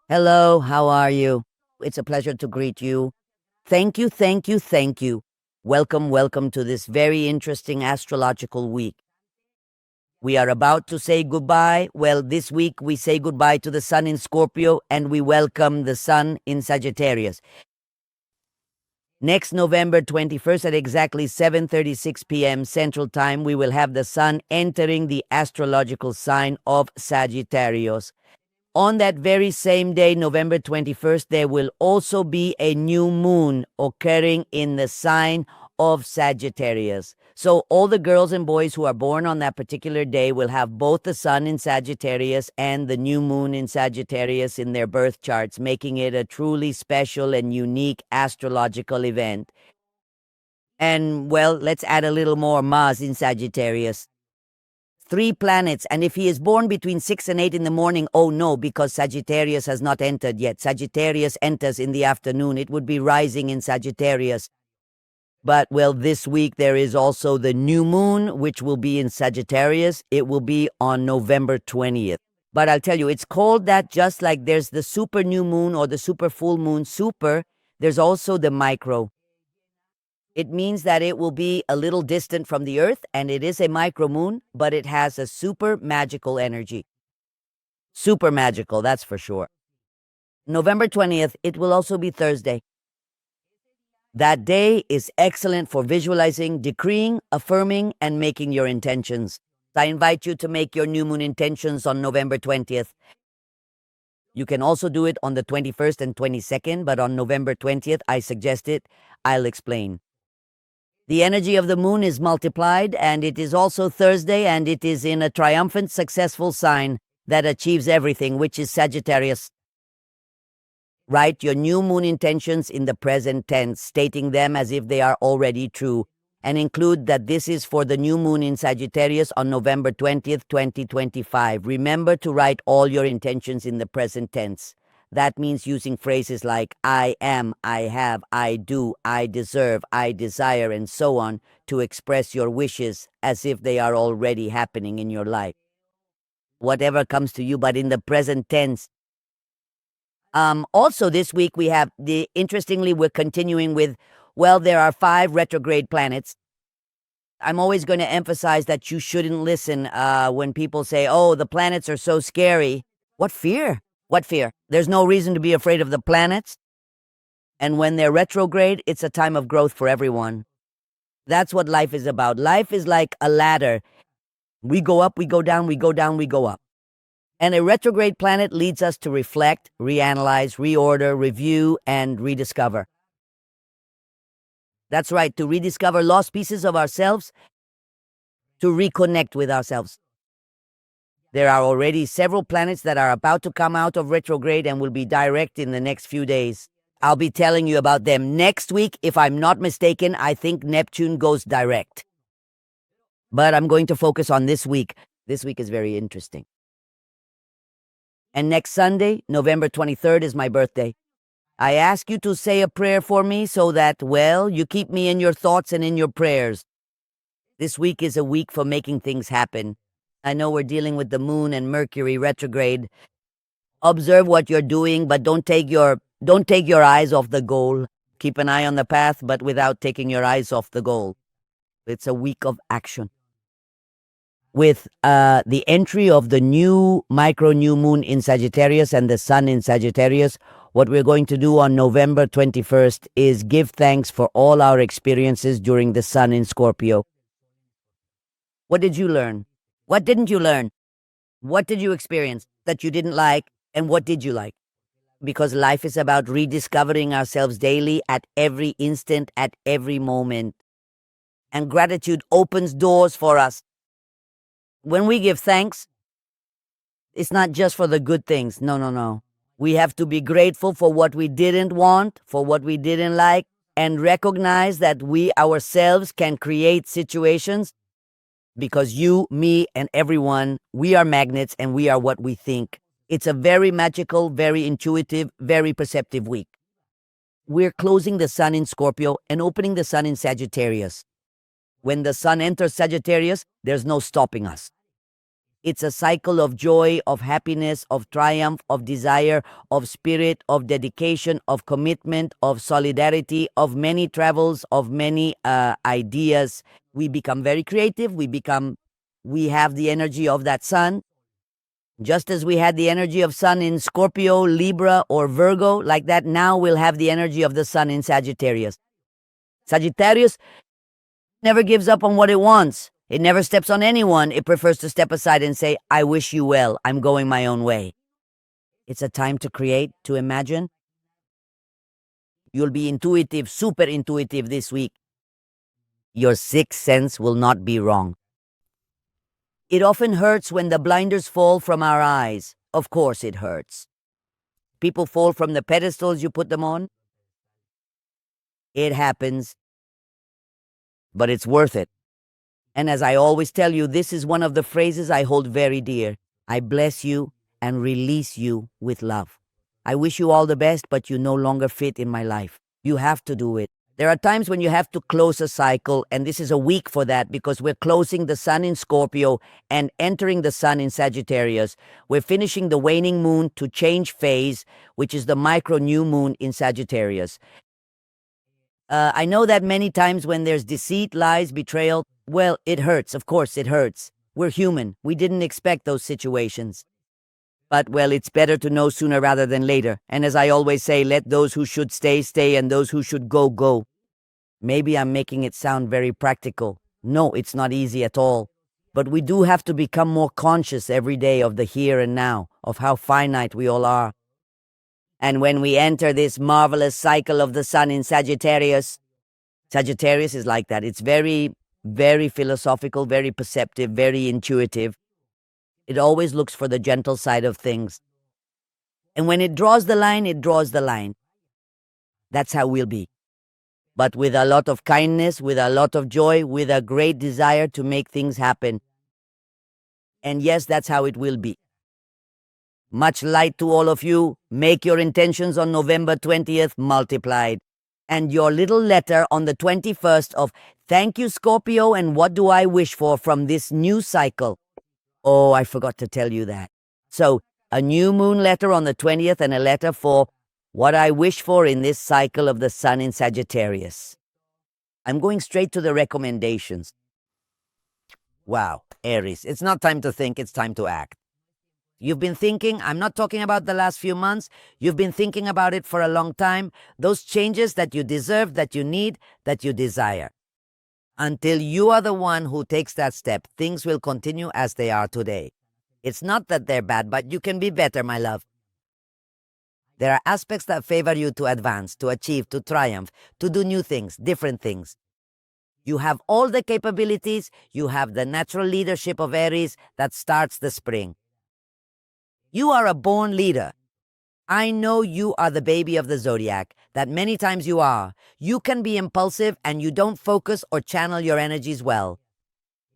Hello, how are you? It's a pleasure to greet you. Thank you, thank you, thank you. Welcome, welcome to this very interesting astrological week. We are about to say goodbye. Well, this week we say goodbye to the sun in Scorpio and we welcome the sun in Sagittarius. Next November 21st at exactly 7:36 p.m. Central Time, we will have the sun entering the astrological sign of Sagittarius. On that very same day, November 21st, there will also be a new moon occurring in the sign of Sagittarius. So all the girls and boys who are born on that particular day will have both the sun in Sagittarius and the new moon in Sagittarius in their birth charts, making it a truly special and unique astrological event. And, well, let's add a little more Mars in Sagittarius. 3 planets, and if he is born between 6 and 8 in the morning, oh no, because Sagittarius has not entered yet. Sagittarius enters in the afternoon. It would be rising in Sagittarius. But, well, this week there is also the new moon, which will be in Sagittarius. It will be on November 20th. But I'll tell you, it's called that just like there's the super new moon or the super full moon. Super, there's also the micro. It means that it will be a little distant from the Earth, and it is a micromoon, but it has a super magical energy. Super magical, that's for sure. November 20th, it will also be Thursday. That day is excellent for visualizing, decreeing, affirming, and making your intentions. I invite you to make your new moon intentions on November 20th. You can also do it on the 21st and 22nd, but on November 20th, I suggest it. I'll explain. The energy of the moon is multiplied, and it is also Thursday, and it is in a triumphant, successful sign that achieves everything, which is Sagittarius. Write your new moon intentions in the present tense, stating them as if they are already true, and include that this is for the new moon in Sagittarius on November 20th, 2025. Remember to write all your intentions in the present tense. That means using phrases like I am, I have, I do, I deserve, I desire, and so on to express your wishes as if they are already happening in your life. Whatever comes to you, but in the present tense. Also this week we have interestingly, we're continuing with, well, there are 5 retrograde planets. I'm always going to emphasize that you shouldn't listen when people say, oh, the planets are so scary. What fear? What fear? There's no reason to be afraid of the planets. And when they're retrograde, it's a time of growth for everyone. That's what life is about. Life is like a ladder. We go up, we go down, we go down, we go up. And a retrograde planet leads us to reflect, reanalyze, reorder, review, and rediscover. That's right, to rediscover lost pieces of ourselves, to reconnect with ourselves. There are already several planets that are about to come out of retrograde and will be direct in the next few days. I'll be telling you about them next week. If I'm not mistaken, I think Neptune goes direct. But I'm going to focus on this week. This week is very interesting. And next Sunday, November 23rd, is my birthday. I ask you to say a prayer for me so that, well, you keep me in your thoughts and in your prayers. This week is a week for making things happen. I know we're dealing with the moon and Mercury retrograde. Observe what you're doing, but don't take your eyes off the goal. Keep an eye on the path, but without taking your eyes off the goal. It's a week of action. With the entry of the new new moon in Sagittarius and the sun in Sagittarius, what we're going to do on November 21st is give thanks for all our experiences during the sun in Scorpio. What did you learn? What didn't you learn? What did you experience that you didn't like, and what did you like? Because life is about rediscovering ourselves daily at every instant, at every moment. And gratitude opens doors for us. When we give thanks, it's not just for the good things. No, no, no. We have to be grateful for what we didn't want, for what we didn't like, and recognize that we ourselves can create situations. Because you, me, and everyone, we are magnets and we are what we think. It's a very magical, very intuitive, very perceptive week. We're closing the sun in Scorpio and opening the sun in Sagittarius. When the sun enters Sagittarius, there's no stopping us. It's a cycle of joy, of happiness, of triumph, of desire, of spirit, of dedication, of commitment, of solidarity, of many travels, of many ideas. We become very creative. We have the energy of that sun. Just as we had the energy of sun in Scorpio, Libra, or Virgo, like that, now we'll have the energy of the sun in Sagittarius. Sagittarius never gives up on what it wants. It never steps on anyone. It prefers to step aside and say, I wish you well. I'm going my own way. It's a time to create, to imagine. You'll be intuitive, super intuitive this week. Your sixth sense will not be wrong. It often hurts when the blinders fall from our eyes. Of course it hurts. People fall from the pedestals you put them on. It happens. But it's worth it. And as I always tell you, this is one of the phrases I hold very dear. I bless you and release you with love. I wish you all the best, but you no longer fit in my life. You have to do it. There are times when you have to close a cycle, and this is a week for that because we're closing the sun in Scorpio and entering the sun in Sagittarius. We're finishing the waning moon to change phase, which is the micro new moon in Sagittarius. I know that many times when there's deceit, lies, betrayal, well, it hurts. Of course, it hurts. We're human. We didn't expect those situations. But, well, it's better to know sooner rather than later. And as I always say, let those who should stay, stay, and those who should go, go. Maybe I'm making it sound very practical. No, it's not easy at all. But we do have to become more conscious every day of the here and now, of how finite we all are. And when we enter this marvelous cycle of the sun in Sagittarius, Sagittarius is like that. It's very, very philosophical, very perceptive, very intuitive. It always looks for the gentle side of things. And when it draws the line, it draws the line. That's how we'll be. But with a lot of kindness, with a lot of joy, with a great desire to make things happen. And yes, that's how it will be. Much light to all of you. Make your intentions on November 20th multiplied. And your little letter on the 21st of thank you, Scorpio, and what do I wish for from this new cycle? Oh, I forgot to tell you that. So, a new moon letter on the 20th and a letter for what I wish for in this cycle of the sun in Sagittarius. I'm going straight to the recommendations. Wow, Aries, it's not time to think, it's time to act. You've been thinking, I'm not talking about the last few months, you've been thinking about it for a long time, those changes that you deserve, that you need, that you desire. Until you are the one who takes that step, things will continue as they are today. It's not that they're bad, but you can be better, my love. There are aspects that favor you to advance, to achieve, to triumph, to do new things, different things. You have all the capabilities, you have the natural leadership of Aries that starts the spring. You are a born leader. I know you are the baby of the zodiac, that many times you are. You can be impulsive and you don't focus or channel your energies well.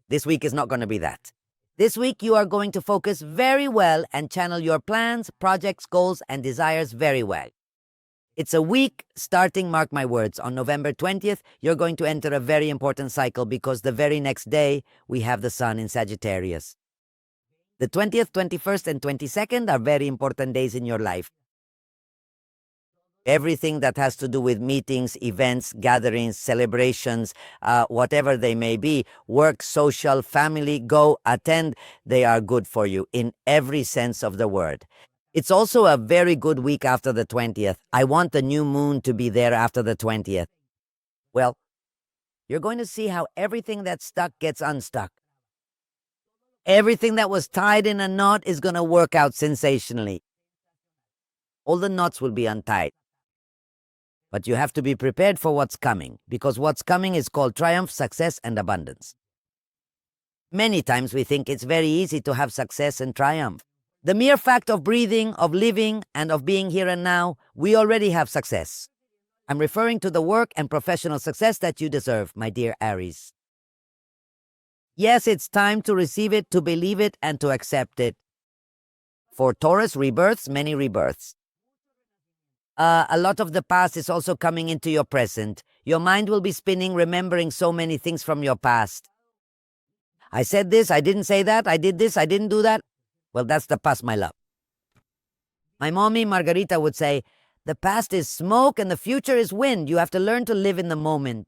This week is not going to be that. This week you are going to focus very well and channel your plans, projects, goals, and desires very well. It's a week starting, mark my words, on November 20th, you're going to enter a very important cycle because the very next day we have the sun in Sagittarius. The 20th, 21st, and 22nd are very important days in your life. Everything that has to do with meetings, events, gatherings, celebrations, whatever they may be, work, social, family, go, attend, they are good for you in every sense of the word. It's also a very good week after the 20th. I want the new moon to be there after the 20th. Well, you're going to see how everything that's stuck gets unstuck. Everything that was tied in a knot is going to work out sensationally. All the knots will be untied. But you have to be prepared for what's coming, because what's coming is called triumph, success, and abundance. Many times we think it's very easy to have success and triumph. The mere fact of breathing, of living, and of being here and now, we already have success. I'm referring to the work and professional success that you deserve, my dear Aries. Yes, it's time to receive it, to believe it, and to accept it. For Taurus, rebirths, many rebirths. A lot of the past is also coming into your present. Your mind will be spinning, remembering so many things from your past. I said this, I didn't say that, I did this, I didn't do that. Well, that's the past, my love. My mommy, Margarita, would say, the past is smoke and the future is wind. You have to learn to live in the moment.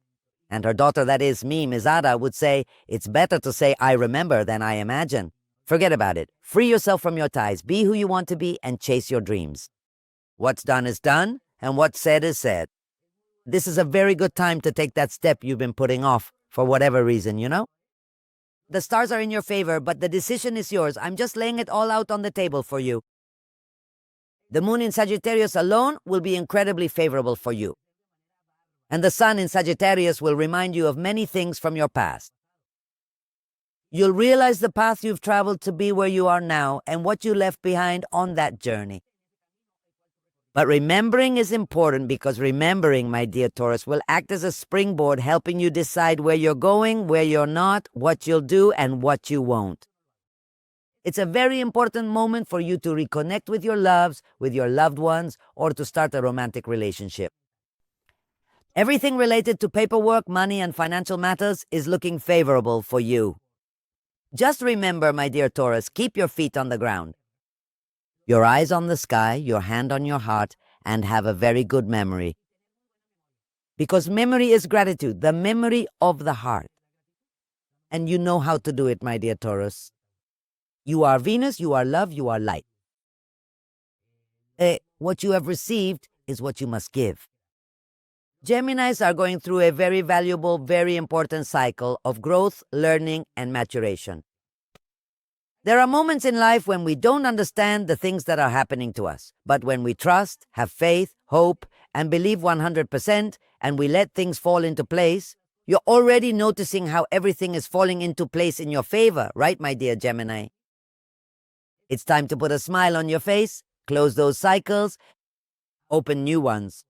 And her daughter, that is me, Mizada, would say, it's better to say I remember than I imagine. Forget about it. Free yourself from your ties. Be who you want to be and chase your dreams. What's done is done, and what's said is said. This is a very good time to take that step you've been putting off for whatever reason, you know? The stars are in your favor, but the decision is yours. I'm just laying it all out on the table for you. The moon in Sagittarius alone will be incredibly favorable for you. And the sun in Sagittarius will remind you of many things from your past. You'll realize the path you've traveled to be where you are now and what you left behind on that journey. But remembering is important because remembering, my dear Taurus, will act as a springboard helping you decide where you're going, where you're not, what you'll do, and what you won't. It's a very important moment for you to reconnect with your loves, with your loved ones, or to start a romantic relationship. Everything related to paperwork, money, and financial matters is looking favorable for you. Just remember, my dear Taurus, keep your feet on the ground. Your eyes on the sky, your hand on your heart, and have a very good memory. Because memory is gratitude, the memory of the heart. And you know how to do it, my dear Taurus. You are Venus, you are love, you are light. What you have received is what you must give. Geminis are going through a very valuable, very important cycle of growth, learning, and maturation. There are moments in life when we don't understand the things that are happening to us. But when we trust, have faith, hope, and believe 100%, and we let things fall into place, you're already noticing how everything is falling into place in your favor, right, my dear Gemini? It's time to put a smile on your face, close those cycles, open new ones,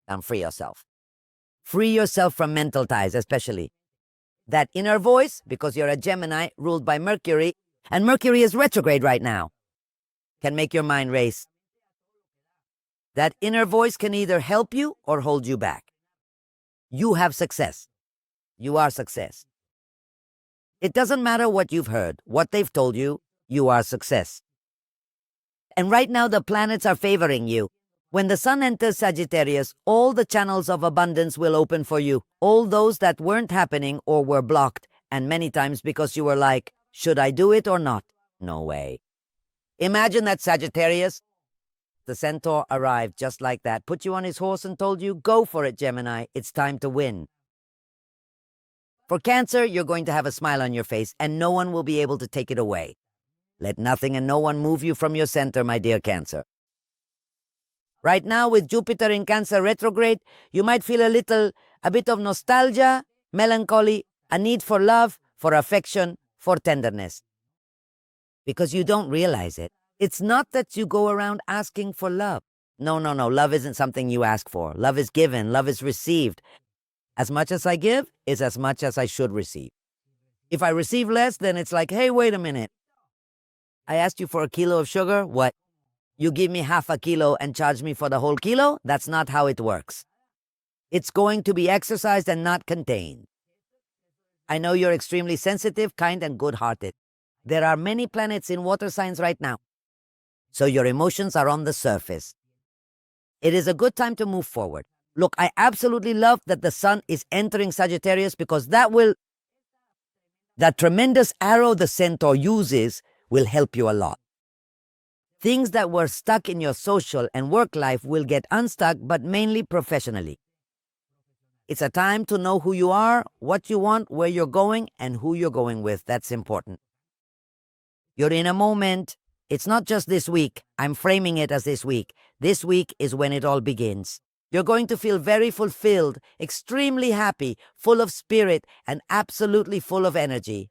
and free yourself. Free yourself from mental ties, especially. That inner voice, because you're a Gemini ruled by Mercury, and Mercury is retrograde right now, can make your mind race. That inner voice can either help you or hold you back. You have success. You are success. It doesn't matter what you've heard, what they've told you, you are success. And right now the planets are favoring you. When the sun enters Sagittarius, all the channels of abundance will open for you, all those that weren't happening or were blocked, and many times because you were like, should I do it or not? No way. Imagine that, Sagittarius. The centaur arrived just like that, put you on his horse and told you, go for it, Gemini, it's time to win. For Cancer, you're going to have a smile on your face, and no one will be able to take it away. Let nothing and no one move you from your center, my dear Cancer. Right now, with Jupiter in Cancer retrograde, you might feel a bit of nostalgia, melancholy, a need for love, for affection, for tenderness. Because you don't realize it. It's not that you go around asking for love. No. Love isn't something you ask for. Love is given. Love is received. As much as I give is as much as I should receive. If I receive less, then it's like, hey, wait a minute. I asked you for a kilo of sugar. What? You give me half a kilo and charge me for the whole kilo? That's not how it works. It's going to be exercised and not contained. I know you're extremely sensitive, kind, and good-hearted. There are many planets in water signs right now, so your emotions are on the surface. It is a good time to move forward. Look, I absolutely love that the sun is entering Sagittarius because that tremendous arrow the centaur uses will help you a lot. Things that were stuck in your social and work life will get unstuck, but mainly professionally. It's a time to know who you are, what you want, where you're going, and who you're going with. That's important. You're in a moment. It's not just this week. I'm framing it as this week. This week is when it all begins. You're going to feel very fulfilled, extremely happy, full of spirit, and absolutely full of energy.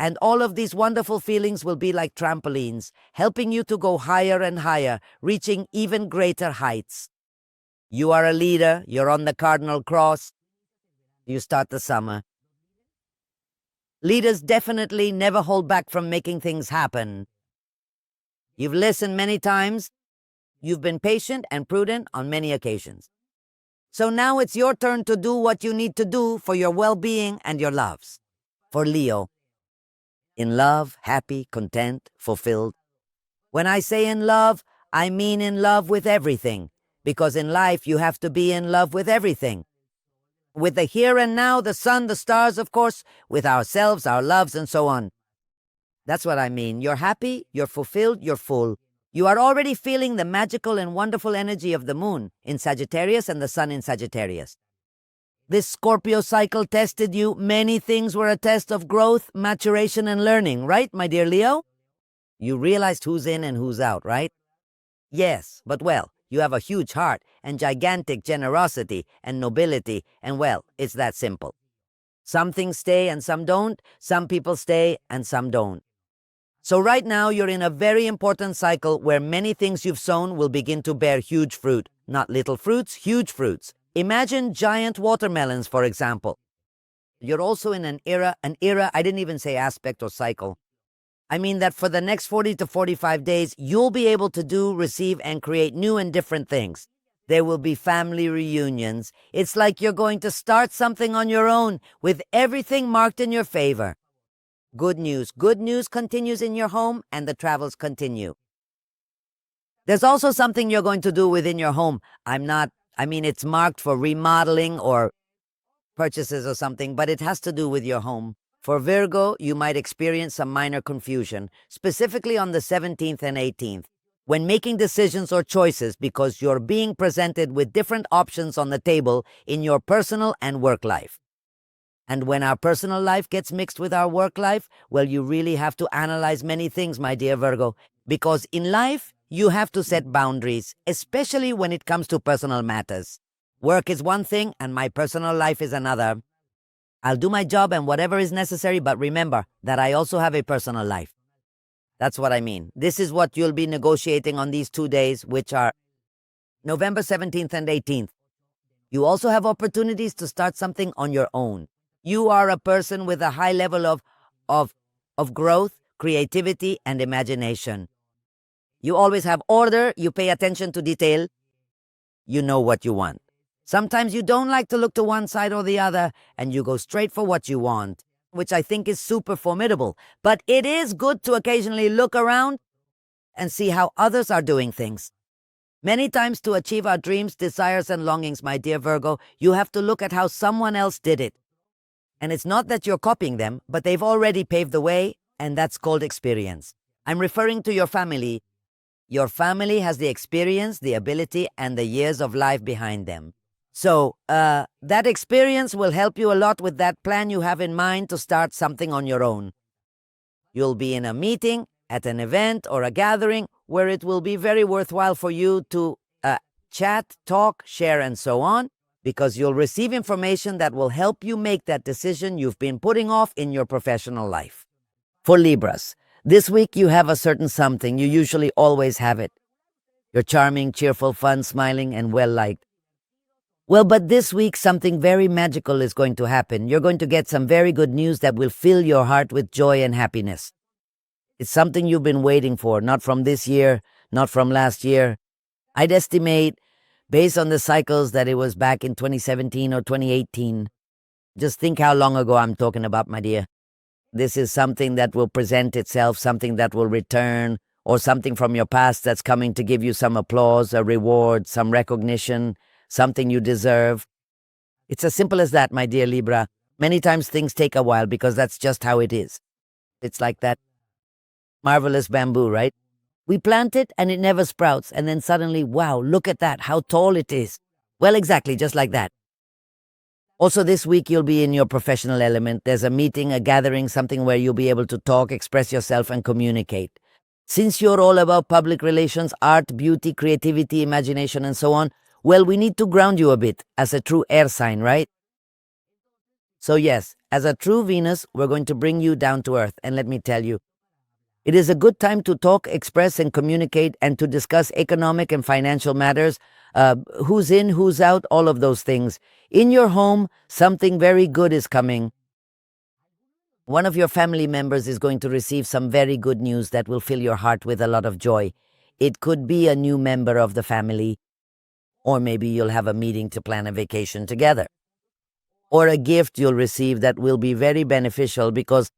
And all of these wonderful feelings will be like trampolines, helping you to go higher and higher, reaching even greater heights. You are a leader. You're on the cardinal cross. You start the summer. Leaders definitely never hold back from making things happen. You've listened many times. You've been patient and prudent on many occasions. So now it's your turn to do what you need to do for your well-being and your loves. For Leo, In love, happy, content, fulfilled. When I say in love, I mean in love with everything. Because in life, you have to be in love with everything. With the here and now, the sun, the stars, of course, with ourselves, our loves, and so on. That's what I mean. You're happy, you're fulfilled, you're full. You are already feeling the magical and wonderful energy of the moon in Sagittarius and the sun in Sagittarius. This Scorpio cycle tested you. Many things were a test of growth, maturation, and learning, right, my dear Leo? You realized who's in and who's out, right? Yes, but well, you have a huge heart and gigantic generosity and nobility, and well, it's that simple. Some things stay and some don't. Some people stay and some don't. So right now, you're in a very important cycle where many things you've sown will begin to bear huge fruit. Not little fruits, huge fruits. Imagine giant watermelons, for example. You're also in an era, I didn't even say aspect or cycle. I mean that for the next 40 to 45 days, you'll be able to do, receive, and create new and different things. There will be family reunions. It's like you're going to start something on your own with everything marked in your favor. Good news. Good news continues in your home and the travels continue. There's also something you're going to do within your home. It's marked for remodeling or purchases or something, but it has to do with your home. For Virgo, you might experience some minor confusion, specifically on the 17th and 18th, when making decisions or choices because you're being presented with different options on the table in your personal and work life. And when our personal life gets mixed with our work life, well, you really have to analyze many things, my dear Virgo, because in life, you have to set boundaries, especially when it comes to personal matters. Work is one thing and my personal life is another. I'll do my job and whatever is necessary, but remember that I also have a personal life. That's what I mean. This is what you'll be negotiating on these 2 days, which are November 17th and 18th. You also have opportunities to start something on your own. You are a person with a high level of growth, creativity, and imagination. You always have order, you pay attention to detail, you know what you want. Sometimes you don't like to look to one side or the other, and you go straight for what you want, which I think is super formidable. But it is good to occasionally look around and see how others are doing things. Many times to achieve our dreams, desires, and longings, my dear Virgo, you have to look at how someone else did it. And it's not that you're copying them, but they've already paved the way, and that's called experience. I'm referring to your family. Your family has the experience, the ability, and the years of life behind them. So, that experience will help you a lot with that plan you have in mind to start something on your own. You'll be in a meeting, at an event, or a gathering where it will be very worthwhile for you to chat, talk, share, and so on, because you'll receive information that will help you make that decision you've been putting off in your professional life. For Libras, this week you have a certain something. You usually always have it. You're charming, cheerful, fun, smiling, and well-liked. Well, but this week something very magical is going to happen. You're going to get some very good news that will fill your heart with joy and happiness. It's something you've been waiting for, not from this year, not from last year. I'd estimate, based on the cycles, that it was back in 2017 or 2018. Just think how long ago I'm talking about, my dear. This is something that will present itself, something that will return, or something from your past that's coming to give you some applause, a reward, some recognition, something you deserve. It's as simple as that, my dear Libra. Many times things take a while because that's just how it is. It's like that marvelous bamboo, right? We plant it and it never sprouts, and then suddenly, wow, look at that, how tall it is. Well, exactly, just like that. Also, this week you'll be in your professional element. There's a meeting, a gathering, something where you'll be able to talk, express yourself, and communicate. Since you're all about public relations, art, beauty, creativity, imagination, and so on, well, we need to ground you a bit as a true air sign, right? So yes, as a true Venus, we're going to bring you down to earth. And let me tell you, it is a good time to talk, express, and communicate, and to discuss economic and financial matters, who's in, who's out, all of those things. In your home, something very good is coming. One of your family members is going to receive some very good news that will fill your heart with a lot of joy. It could be a new member of the family, or maybe you'll have a meeting to plan a vacation together, or a gift you'll receive that will be very beneficial because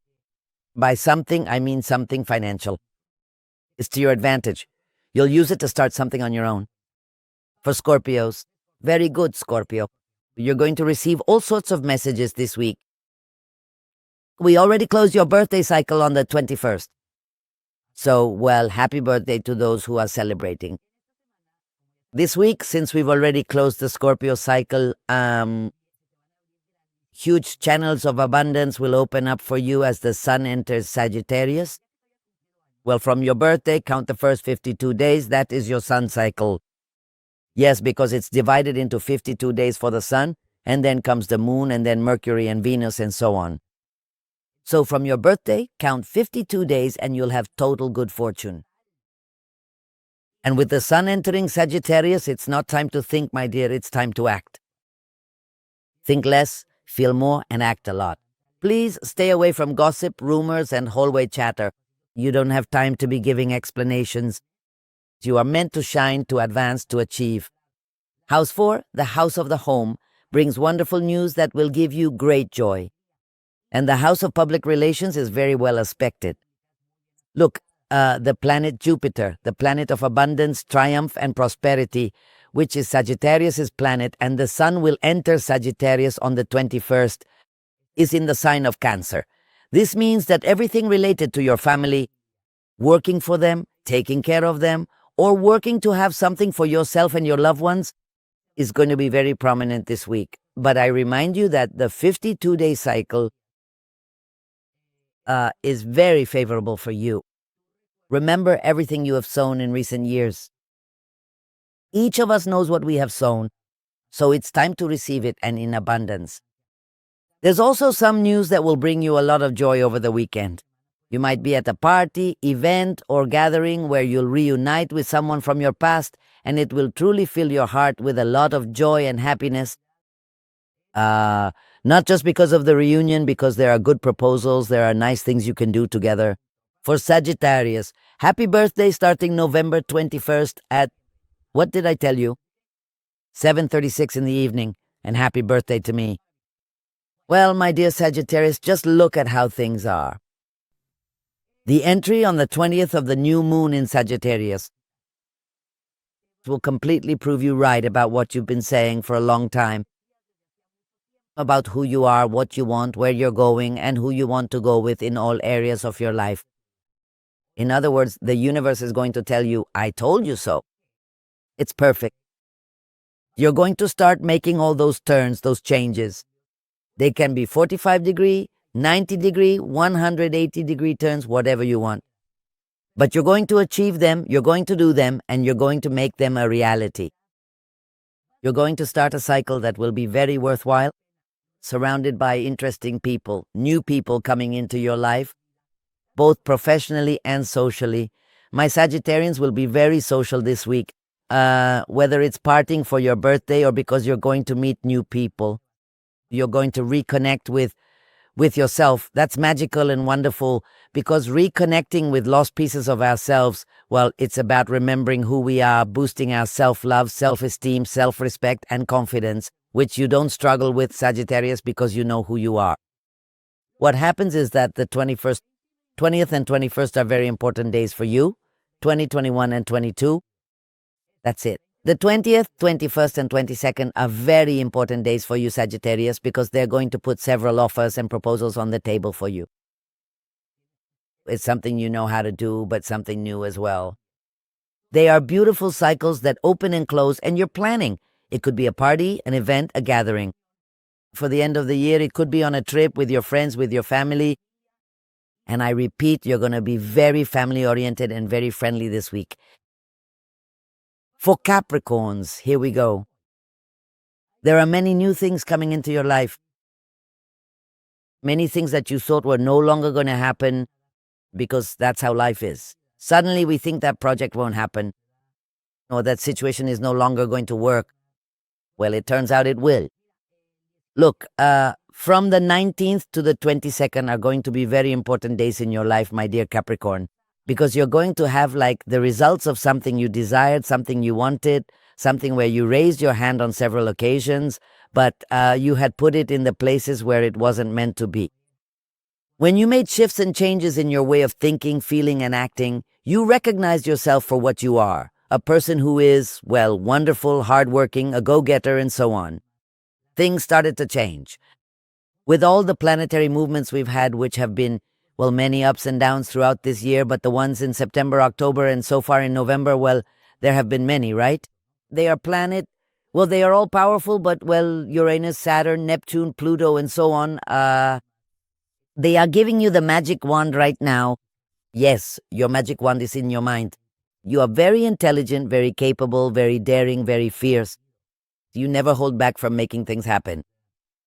By something, I mean something financial. It's to your advantage. You'll use it to start something on your own. For Scorpios, very good, Scorpio. You're going to receive all sorts of messages this week. We already closed your birthday cycle on the 21st. So, well, happy birthday to those who are celebrating. This week, since we've already closed the Scorpio cycle, huge channels of abundance will open up for you as the sun enters Sagittarius. Well, from your birthday, count the first 52 days. That is your sun cycle. Yes, because it's divided into 52 days for the sun, and then comes the moon, and then Mercury and Venus, and so on. So from your birthday, count 52 days, and you'll have total good fortune. And with the sun entering Sagittarius, it's not time to think, my dear, it's time to act. Think less, feel more, and act a lot. Please stay away from gossip, rumors, and hallway chatter. You don't have time to be giving explanations. You are meant to shine, to advance, to achieve. House 4, the house of the home, brings wonderful news that will give you great joy. And the house of public relations is very well aspected. Look, the planet Jupiter, the planet of abundance, triumph, and prosperity, which is Sagittarius' planet, and the sun will enter Sagittarius on the 21st, is in the sign of Cancer. This means that everything related to your family, working for them, taking care of them, or working to have something for yourself and your loved ones, is going to be very prominent this week. But I remind you that the 52-day cycle is very favorable for you. Remember everything you have sown in recent years. Each of us knows what we have sown, so it's time to receive it, and in abundance. There's also some news that will bring you a lot of joy over the weekend. You might be at a party, event, or gathering where you'll reunite with someone from your past, and it will truly fill your heart with a lot of joy and happiness. Not just because of the reunion, because there are good proposals, there are nice things you can do together. For Sagittarius, happy birthday starting November 21st at, what did I tell you? 7:36 in the evening, and happy birthday to me. Well, my dear Sagittarius, just look at how things are. The entry on the 20th of the new moon in Sagittarius will completely prove you right about what you've been saying for a long time. About who you are, what you want, where you're going, and who you want to go with in all areas of your life. In other words, the universe is going to tell you, I told you so. It's perfect. You're going to start making all those turns, those changes. They can be 45-degree, 90-degree, 180-degree turns, whatever you want. But you're going to achieve them, you're going to do them, and you're going to make them a reality. You're going to start a cycle that will be very worthwhile, surrounded by interesting people, new people coming into your life, both professionally and socially. My Sagittarians will be very social this week, whether it's partying for your birthday or because you're going to meet new people. You're going to reconnect with yourself. That's magical and wonderful, because reconnecting with lost pieces of ourselves, well, it's about remembering who we are, boosting our self-love, self-esteem, self-respect, and confidence, which you don't struggle with, Sagittarius, because you know who you are. What happens is that the 20th and 21st are very important days for you, 20, 21, and 22. That's it. The 20th, 21st, and 22nd are very important days for you, Sagittarius, because they're going to put several offers and proposals on the table for you. It's something you know how to do, but something new as well. They are beautiful cycles that open and close, and you're planning. It could be a party, an event, a gathering. For the end of the year, it could be on a trip with your friends, with your family. And I repeat, you're going to be very family-oriented and very friendly this week. For Capricorns, here we go. There are many new things coming into your life. Many things that you thought were no longer going to happen, because that's how life is. Suddenly we think that project won't happen, or that situation is no longer going to work. Well, it turns out it will. Look, from the 19th to the 22nd are going to be very important days in your life, my dear Capricorn, because you're going to have like the results of something you desired, something you wanted, something where you raised your hand on several occasions, but you had put it in the places where it wasn't meant to be. When you made shifts and changes in your way of thinking, feeling, and acting, you recognized yourself for what you are, a person who is, well, wonderful, hardworking, a go-getter, and so on. Things started to change. With all the planetary movements we've had, which have been, well, many ups and downs throughout this year, but the ones in September, October, and so far in November, well, there have been many, right? They are well, they are all powerful, but, well, Uranus, Saturn, Neptune, Pluto, and so on, they are giving you the magic wand right now. Yes, your magic wand is in your mind. You are very intelligent, very capable, very daring, very fierce. You never hold back from making things happen.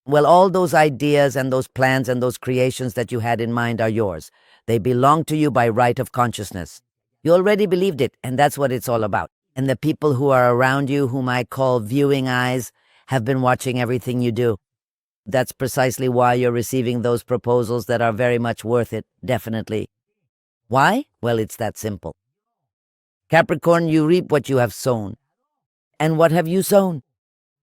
Well, all those ideas and those plans and those creations that you had in mind are yours. They belong to you by right of consciousness. You already believed it, and that's what it's all about. And the people who are around you, whom I call viewing eyes, have been watching everything you do. That's precisely why you're receiving those proposals that are very much worth it, definitely. Why? Well, it's that simple. Capricorn, you reap what you have sown. And what have you sown?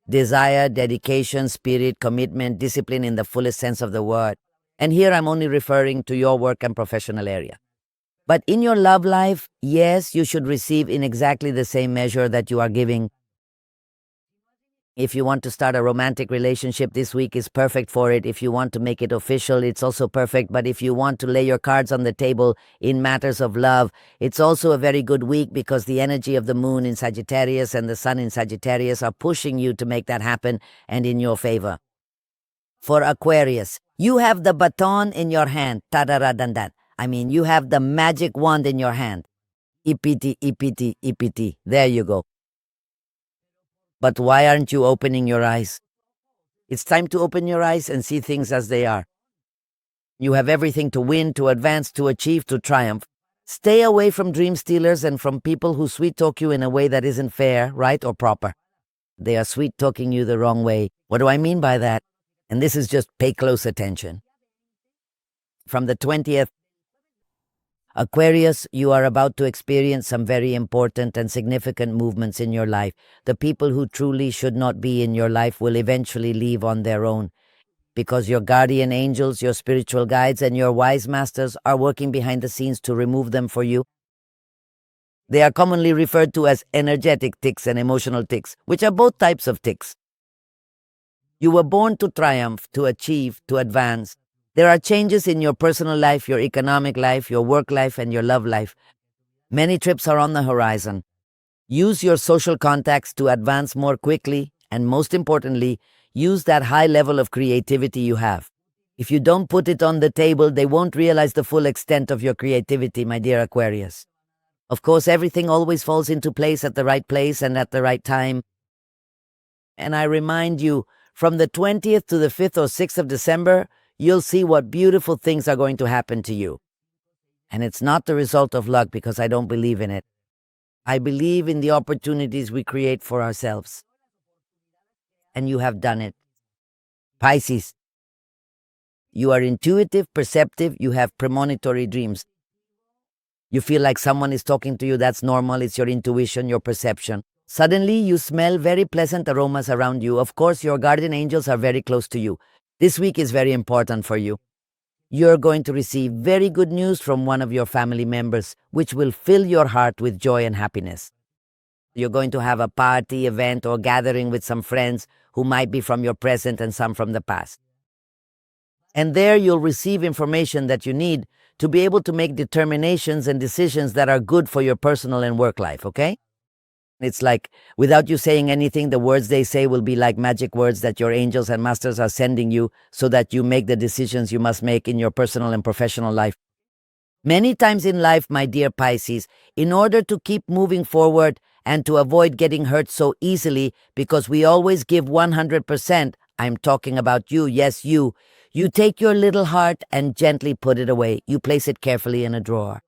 Desire, dedication, spirit, commitment, discipline in the fullest sense of the word. And here I'm only referring to your work and professional area. But in your love life, yes, you should receive in exactly the same measure that you are giving. If you want to start a romantic relationship, this week is perfect for it. If you want to make it official, it's also perfect. But if you want to lay your cards on the table in matters of love, it's also a very good week because the energy of the moon in Sagittarius and the sun in Sagittarius are pushing you to make that happen and in your favor. For Aquarius, you have the baton in your hand. Tadaradandan. I mean, you have the magic wand in your hand. Ipiti, ipiti, ipiti. There you go. But why aren't you opening your eyes? It's time to open your eyes and see things as they are. You have everything to win, to advance, to achieve, to triumph. Stay away from dream stealers and from people who sweet-talk you in a way that isn't fair, right, or proper. They are sweet-talking you the wrong way. What do I mean by that? And this is just pay close attention. From the 20th, Aquarius, you are about to experience some very important and significant movements in your life. The people who truly should not be in your life will eventually leave on their own, because your guardian angels, your spiritual guides, and your wise masters are working behind the scenes to remove them for you. They are commonly referred to as energetic tics and emotional tics, which are both types of tics. You were born to triumph, to achieve, to advance. There are changes in your personal life, your economic life, your work life, and your love life. Many trips are on the horizon. Use your social contacts to advance more quickly, and most importantly, use that high level of creativity you have. If you don't put it on the table, they won't realize the full extent of your creativity, my dear Aquarius. Of course, everything always falls into place at the right time. And I remind you, from the 20th to the 5th or 6th of December, you'll see what beautiful things are going to happen to you. And it's not the result of luck because I don't believe in it. I believe in the opportunities we create for ourselves. And you have done it. Pisces, you are intuitive, perceptive, you have premonitory dreams. You feel like someone is talking to you, that's normal, it's your intuition, your perception. Suddenly, you smell very pleasant aromas around you. Of course, your guardian angels are very close to you. This week is very important for you. You're going to receive very good news from one of your family members, which will fill your heart with joy and happiness. You're going to have a party, event, or gathering with some friends who might be from your present and some from the past. And there you'll receive information that you need to be able to make determinations and decisions that are good for your personal and work life, okay? It's like, without you saying anything, the words they say will be like magic words that your angels and masters are sending you so that you make the decisions you must make in your personal and professional life. Many times in life, my dear Pisces, in order to keep moving forward and to avoid getting hurt so easily, because we always give 100%, I'm talking about you, yes, you take your little heart and gently put it away. You place it carefully in a drawer.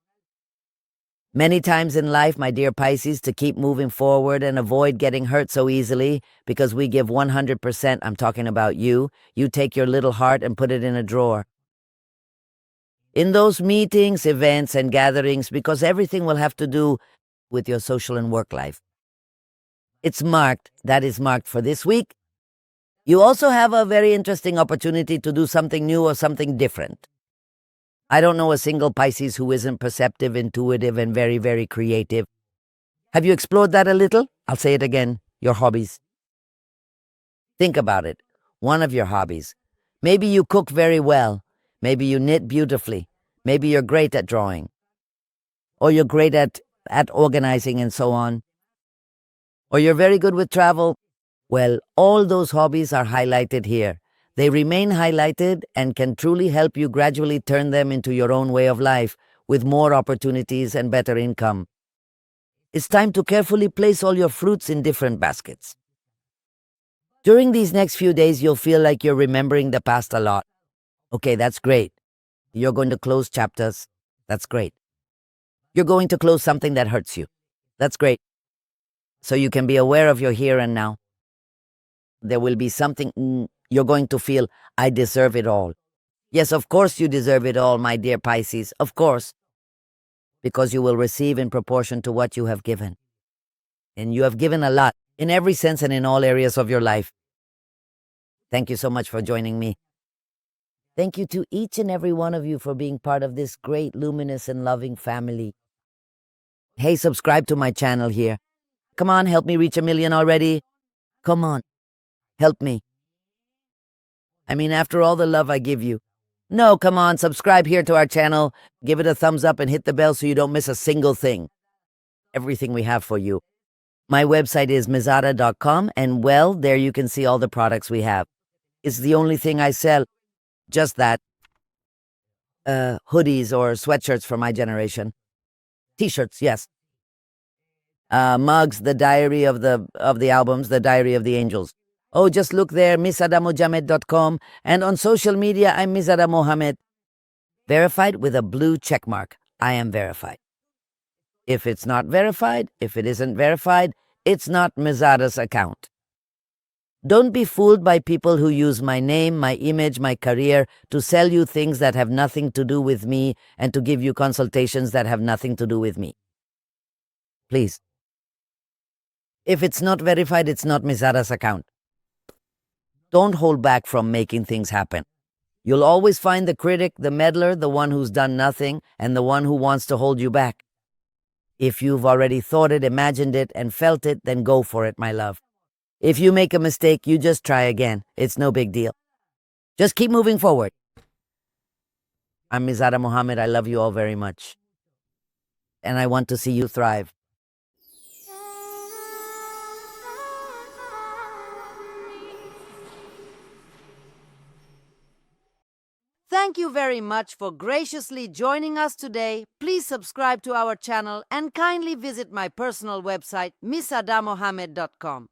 Many times in life, my dear Pisces, to keep moving forward and avoid getting hurt so easily, because we give 100%, I'm talking about you take your little heart and put it in a drawer. In those meetings, events, and gatherings, because everything will have to do with your social and work life. That is marked for this week. You also have a very interesting opportunity to do something new or something different. I don't know a single Pisces who isn't perceptive, intuitive, and very, very creative. Have you explored that a little? I'll say it again. Your hobbies. Think about it. One of your hobbies. Maybe you cook very well. Maybe you knit beautifully. Maybe you're great at drawing. Or you're great at organizing and so on. Or you're very good with travel. Well, all those hobbies are highlighted here. They remain highlighted and can truly help you gradually turn them into your own way of life with more opportunities and better income. It's time to carefully place all your fruits in different baskets. During these next few days, you'll feel like you're remembering the past a lot. Okay, that's great. You're going to close chapters. That's great. You're going to close something that hurts you. That's great. So you can be aware of your here and now. There will be something you're going to feel, I deserve it all. Yes, of course you deserve it all, my dear Pisces, of course. Because you will receive in proportion to what you have given. And you have given a lot, in every sense and in all areas of your life. Thank you so much for joining me. Thank you to each and every one of you for being part of this great, luminous, and loving family. Hey, subscribe to my channel here. Come on, help me reach 1 million already. Come on, help me. I mean, after all the love I give you. No, come on, subscribe here to our channel. Give it a thumbs up and hit the bell so you don't miss a single thing. Everything we have for you. My website is Mizada.com, and well, there you can see all the products we have. It's the only thing I sell. Just that. Hoodies or sweatshirts for my generation. T-shirts, yes. Mugs, the diary of the albums, the diary of the angels. Oh, just look there, Mizada-Mohamed.com, and on social media, I'm Mizada Mohamed. Verified with a blue check mark. I am verified. If it's not verified, if it isn't verified, it's not Mizada's account. Don't be fooled by people who use my name, my image, my career to sell you things that have nothing to do with me and to give you consultations that have nothing to do with me. Please. If it's not verified, it's not Mizada's account. Don't hold back from making things happen. You'll always find the critic, the meddler, the one who's done nothing, and the one who wants to hold you back. If you've already thought it, imagined it, and felt it, then go for it, my love. If you make a mistake, you just try again. It's no big deal. Just keep moving forward. I'm Mizada Mohamed. I love you all very much. And I want to see you thrive. Thank you very much for graciously joining us today. Please subscribe to our channel and kindly visit my personal website, Mizada-Mohamed.com.